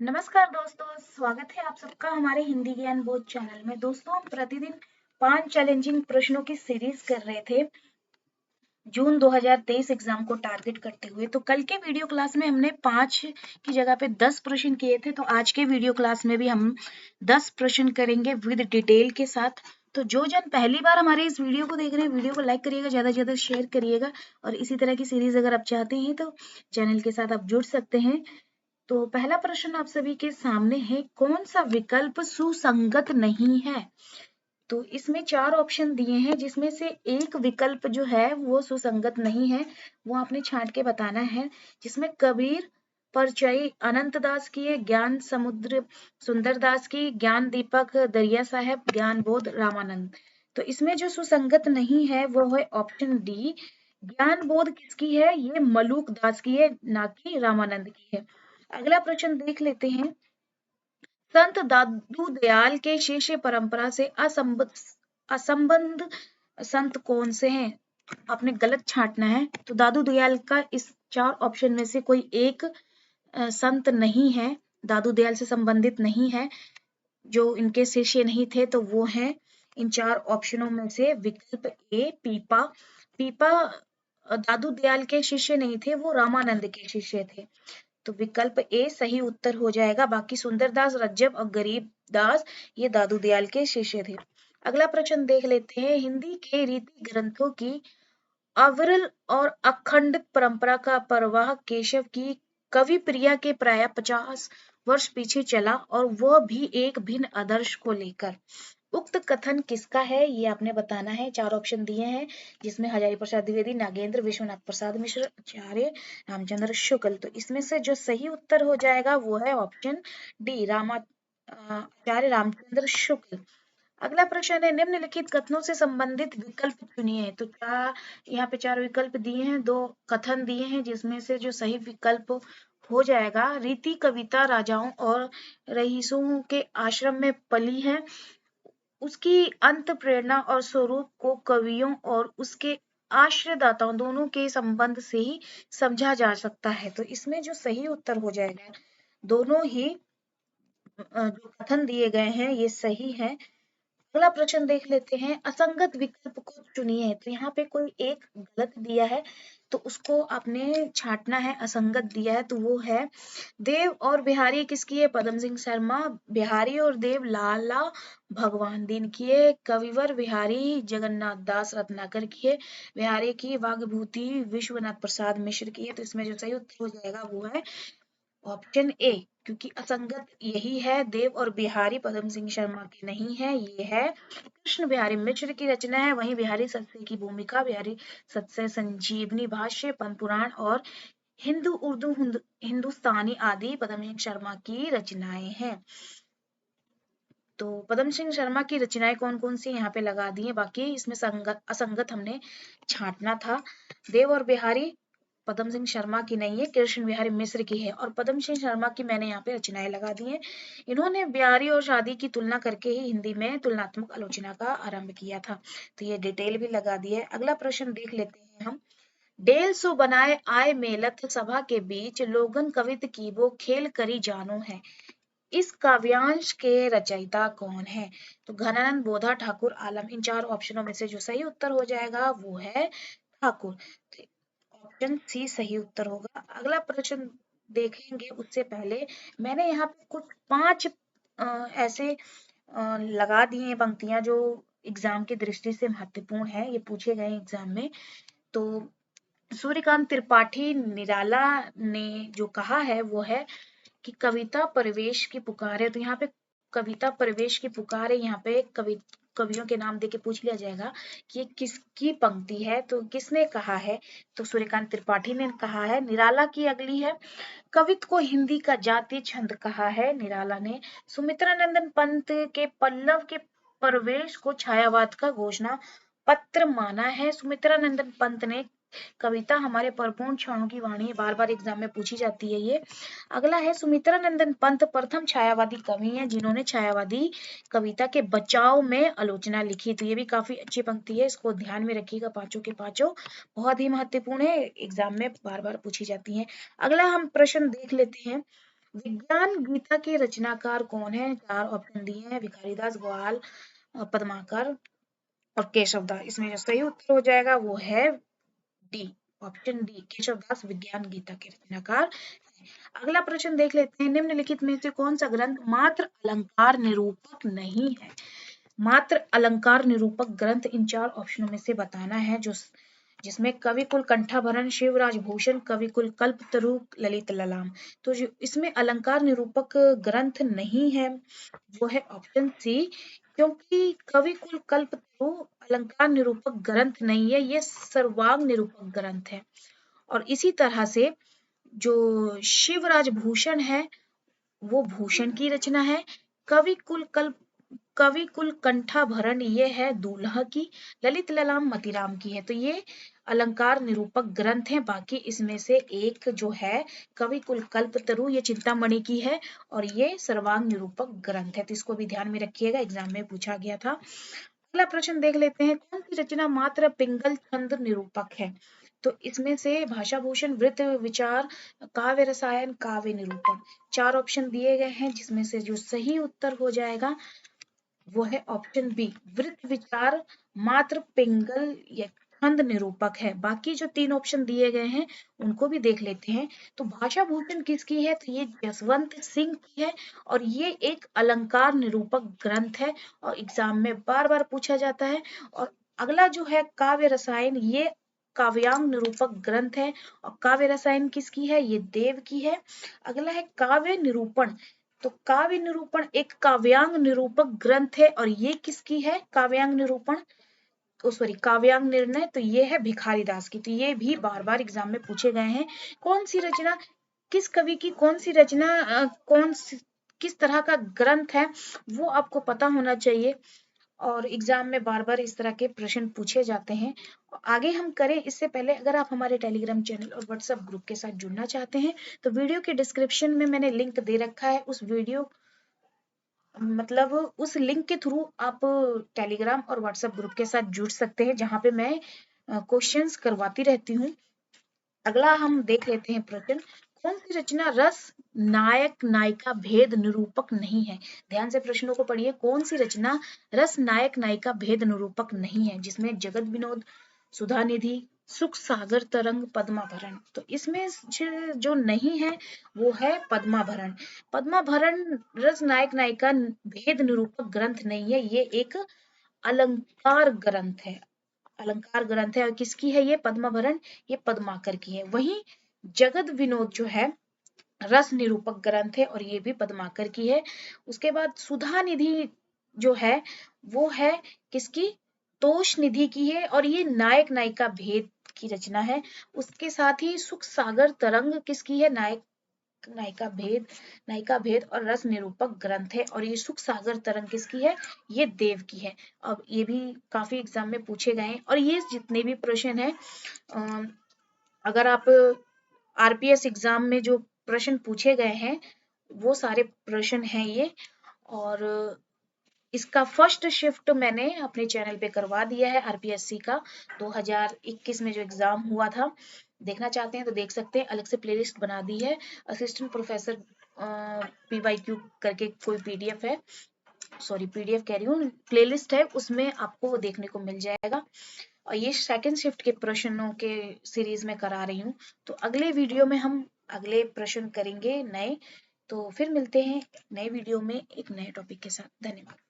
नमस्कार दोस्तों, स्वागत है आप सबका हमारे हिंदी ज्ञान बोध चैनल में। दोस्तों, हम प्रतिदिन 5 चैलेंजिंग प्रश्नों की सीरीज कर रहे थे जून 2023 एग्जाम को टारगेट करते हुए। तो कल के वीडियो क्लास में हमने 5 की जगह पे 10 प्रश्न किए थे। तो आज के वीडियो क्लास में भी हम 10 प्रश्न करेंगे विद डिटेल के साथ। तो जो जन पहली बार हमारे इस वीडियो को देख रहे हैं, वीडियो को लाइक करिएगा, ज्यादा से ज्यादा शेयर करिएगा। और इसी तरह की सीरीज अगर आप चाहते हैं तो चैनल के साथ आप जुड़ सकते हैं। तो पहला प्रश्न आप सभी के सामने है, कौन सा विकल्प सुसंगत नहीं है? तो इसमें 4 ऑप्शन दिए हैं, जिसमें से एक विकल्प जो है वो सुसंगत नहीं है, वो आपने छांट के बताना है। जिसमें कबीर परचई अनंत दास की है, ज्ञान समुद्र सुंदर दास की, ज्ञान दीपक दरिया साहब, ज्ञान बोध रामानंद। तो इसमें जो सुसंगत नहीं है वो है ऑप्शन डी। ज्ञान बोध किसकी है? ये मलूक दास की है, ना कि रामानंद की है। अगला प्रश्न देख लेते हैं। संत दादू दयाल के शिष्य परंपरा से असंबद्ध संत कौन से हैं? आपने गलत छांटना है। तो दादू दयाल का इस 4 ऑप्शन में से कोई एक संत नहीं है, दादू दयाल से संबंधित नहीं है, जो इनके शिष्य नहीं थे। तो वो है इन 4 ऑप्शनों में से विकल्प ए पीपा। पीपा दादू दयाल के शिष्य नहीं थे, वो रामानंद के शिष्य थे। तो विकल्प ए सही उत्तर हो जाएगा। बाकी सुंदरदास, रज्जब और गरीबदास ये दादू दयाल के शिष्य थे। अगला प्रश्न देख लेते हैं। हिंदी के रीति ग्रंथों की अविरल और अखंडित परंपरा का प्रवाह केशव की कवि प्रिया के प्राय 50 वर्ष पीछे चला, और वह भी एक भिन्न आदर्श को लेकर। उक्त कथन किसका है, ये आपने बताना है। 4 ऑप्शन दिए हैं, जिसमें हजारी प्रसाद द्विवेदी, नागेंद्र, विश्वनाथ प्रसाद मिश्र, आचार्य रामचंद्र शुक्ल। तो इसमें से जो सही उत्तर हो जाएगा वो है ऑप्शन डी, आचार्य रामचंद्र शुक्ल। अगला प्रश्न है, निम्नलिखित कथनों से संबंधित विकल्प चुनिए। तो यहाँ पे 4 विकल्प दिए हैं, 2 कथन दिए हैं, जिसमें से जो सही विकल्प हो जाएगा, रीति कविता राजाओं और रईसों के आश्रम में पली है, उसकी अंत प्रेरणा और स्वरूप को कवियों और उसके आश्रयदाताओं दोनों के संबंध से ही समझा जा सकता है। तो इसमें जो सही उत्तर हो जाएगा, दोनों ही जो कथन दिए गए हैं ये सही है। अगला प्रश्न देख लेते हैं। असंगत विकल्प को चुनिए। तो यहाँ पे कोई एक गलत दिया है, तो उसको आपने छांटना है। असंगत दिया है तो वो है देव और बिहारी किसकी है? पदम सिंह शर्मा। बिहारी और देव लाला भगवान दीन की है। कविवर बिहारी जगन्नाथ दास रत्नाकर की है। बिहारी की वाग्भूति विश्वनाथ प्रसाद मिश्र की है। तो इसमें जो सही उत्तर हो जाएगा वो है ऑप्शन ए, क्योंकि असंगत यही है। देव और बिहारी पदम सिंह शर्मा की नहीं है, ये है कृष्ण बिहारी मिश्र की रचना है। वहीं बिहारी सत्से की भूमिका, बिहारी सत्से संजीवनी भाष्य, पद्म पुराण और हिंदू उर्दू हिंदुस्तानी आदि पदम सिंह शर्मा की रचनाएं हैं। तो पदम सिंह शर्मा की रचनाएं कौन कौन सी यहाँ पे लगा दी है, बाकी इसमें असंगत हमने छांटना था। देव और बिहारी पदम सिंह शर्मा की नहीं है, कृष्ण बिहारी मिश्र की है। और पदम सिंह शर्मा की मैंने यहाँ पे रचनाएं लगा दी हैं। इन्होंने बिहारी और शादी की तुलना करके ही हिंदी में तुलनात्मक आलोचना का आरंभ किया था। तो ये डिटेल भी लगा दी है। अगला प्रश्न देख लेते हैं हम। डेल सो बनाए आय मेलथ सभा के बीच लोगन कवित कीबो खेल करी जानो है, इस काव्यांश के रचयिता कौन है? तो घनानंद, बोधा, ठाकुर, आलम। इन 4 ऑप्शनों में से जो सही उत्तर हो जाएगा वो है ठाकुर। ऑप्शन सी सही उत्तर होगा। अगला प्रश्न देखेंगे उससे पहले मैंने यहाँ पे कुछ 5 ऐसे लगा दिए हैं पंक्तियां जो एग्जाम की दृष्टि से महत्वपूर्ण है, ये पूछे गए एग्जाम में। तो सूर्यकांत त्रिपाठी निराला ने जो कहा है वो है कि कविता प्रवेश की पुकार है। तो यहाँ पे कविता प्रवेश की पुकार है, यहाँ पे कवियों के नाम देके पूछ लिया जाएगा कि ये किसकी पंक्ति है, तो किसने कहा है? तो सूर्यकांत त्रिपाठी ने कहा है। निराला की अगली है, कवित्व को हिंदी का जातीय छंद कहा है, निराला ने। सुमित्रा नंदन पंत के पल्लव के प्रवेश को छायावाद का घोषणा पत्र माना है। सुमित्रा नंदन पंत ने कविता हमारे परिपूर्ण क्षणों की वाणी, बार बार एग्जाम में पूछी जाती है ये। अगला है, सुमित्रा नंदन पंत प्रथम छायावादी कवि हैं जिन्होंने छायावादी कविता के बचाव में आलोचना लिखी। तो ये भी काफी अच्छी पंक्ति है, इसको ध्यान में रखिएगा। पांचों के पांचों बहुत ही महत्वपूर्ण है, एग्जाम में बार बार पूछी जाती है। अगला हम प्रश्न देख लेते हैं। विज्ञान गीता के रचनाकार कौन है? 4 ऑप्शन दिए हैं, भिखारीदास, ग्वाल, पद्माकर और केशवदास। इसमें जो सही उत्तर हो जाएगा वो है डी, ऑप्शन डी, केशवदास विज्ञान गीता के रचनाकार। अगला प्रश्न देख लेते हैं, निम्नलिखित में से कौन सा ग्रंथ मात्र अलंकार निरूपक नहीं है? मात्र अलंकार निरूपक ग्रंथ इन 4 ऑप्शनों में से बताना है, जो जिसमें कविकुल कंठाभरण, शिवराज भूषण, कविकुल कल्पतरु, ललित ललाम। तो जो इसमें अलंकार निरूपक ग्रंथ नहीं है वो है ऑप्शन सी, क्योंकि कविकुल कल्पतरु अलंकार निरूपक ग्रंथ नहीं है, ये सर्वांग निरूपक ग्रंथ है। और इसी तरह से जो शिवराज भूषण है वो भूषण की रचना है। कवि कुल कंठाभरण ये है दूल्हा की। ललित ललाम मतीराम की है। तो ये अलंकार निरूपक ग्रंथ है। बाकी इसमें से एक जो है कवि कुल कल्पतरु ये चिंतामणि की है और ये सर्वांग निरूपक ग्रंथ है। तो इसको भी ध्यान में रखिएगा, एग्जाम में पूछा गया था। अगला प्रश्न देख लेते हैं, कौन सी रचना मात्र पिंगल छंद निरूपक है? तो इसमें से भाषा भूषण, वृत्त विचार, काव्य रसायन, काव्य निरूपण। 4 ऑप्शन दिए गए हैं जिसमें से जो सही उत्तर हो जाएगा वो है ऑप्शन बी, वृत्त विचार मात्र पिंगल या छंद निरूपक है। बाकी जो 3 ऑप्शन दिए गए हैं उनको भी देख लेते हैं। तो भाषा भूषण किसकी है? तो ये जसवंत सिंह की है और ये एक अलंकार निरूपक ग्रंथ है और एग्जाम में बार बार पूछा जाता है। और अगला जो है काव्य रसायन, ये काव्यांग निरूपक ग्रंथ है और काव्य रसायन किसकी है? ये देव की है। अगला है काव्य निरूपण, तो काव्य निरूपण एक काव्यांग निरूपक ग्रंथ है और ये किसकी है? काव्यांग निरूपण, तो सॉरी काव्यांग निर्णय, तो ये है भिखारीदास की। तो ये भी बार बार एग्जाम में पूछे गए हैं। कौन सी रचना, किस कवि की कौन सी रचना, किस तरह का ग्रंथ है वो आपको पता होना चाहिए और एग्जाम में बार बार इस तरह के प्रश्न पूछे जाते हैं। आगे हम करें इससे पहले अगर आप हमारे टेलीग्राम चैनल और व्हाट्सएप ग्रुप के साथ जुड़ना चाहते हैं तो वीडियो के डिस्क्रिप्शन में मैंने लिंक दे रखा है। उस वीडियो मतलब उस लिंक के थ्रू आप टेलीग्राम और व्हाट्सएप ग्रुप के साथ जुड़ सकते हैं जहां पे मैं क्वेश्चंस करवाती रहती हूँ। अगला हम देख लेते हैं प्रश्न, कौन सी रचना रस नायक नायिका भेद निरूपक नहीं है? ध्यान से प्रश्नों को पढ़िए। कौन सी रचना रस नायक नायिका भेद निरूपक नहीं है? जिसमें जगत विनोद, सुधा निधि, सुख सागर तरंग, पद्माभरण। तो इसमें जो नहीं है वो है पद्माभरण। पद्माभरण रस नायक नायिका भेद निरूपक ग्रंथ नहीं है, ये एक अलंकार ग्रंथ है। अलंकार ग्रंथ है और किसकी है ये? पद्माभरण, ये पद्माकर की है। वहीं जगत विनोद जो है रस निरूपक ग्रंथ है और ये भी पद्माकर की है। उसके बाद सुधा निधि जो है वो है किसकी? तोष निधि की है और ये नायक नायिका भेद की रचना है। उसके साथ ही सुख सागर तरंग किसकी है? नायिका भेद और रस निरूपक ग्रंथ है और ये सुख सागर तरंग किसकी है? ये देव की है। अब ये भी काफी एग्जाम में पूछे गए हैं और ये जितने भी प्रश्न है अगर आप आरपीएस एग्जाम में जो प्रश्न पूछे गए हैं वो सारे प्रश्न हैं ये। और इसका फर्स्ट शिफ्ट मैंने अपने चैनल पे करवा दिया है आरपीएससी का 2021 में जो एग्जाम हुआ था। देखना चाहते हैं तो देख सकते हैं, अलग से प्लेलिस्ट बना दी है। असिस्टेंट प्रोफेसर पीवाईक्यू करके कोई पीडीएफ है, सॉरी पीडीएफ कह रही हूँ, प्लेलिस्ट है, उसमें आपको देखने को मिल जाएगा। और ये सेकंड शिफ्ट के प्रश्नों के सीरीज में करा रही हूँ। तो अगले वीडियो में हम अगले प्रश्न करेंगे नए। तो फिर मिलते हैं नए वीडियो में एक नए टॉपिक के साथ। धन्यवाद।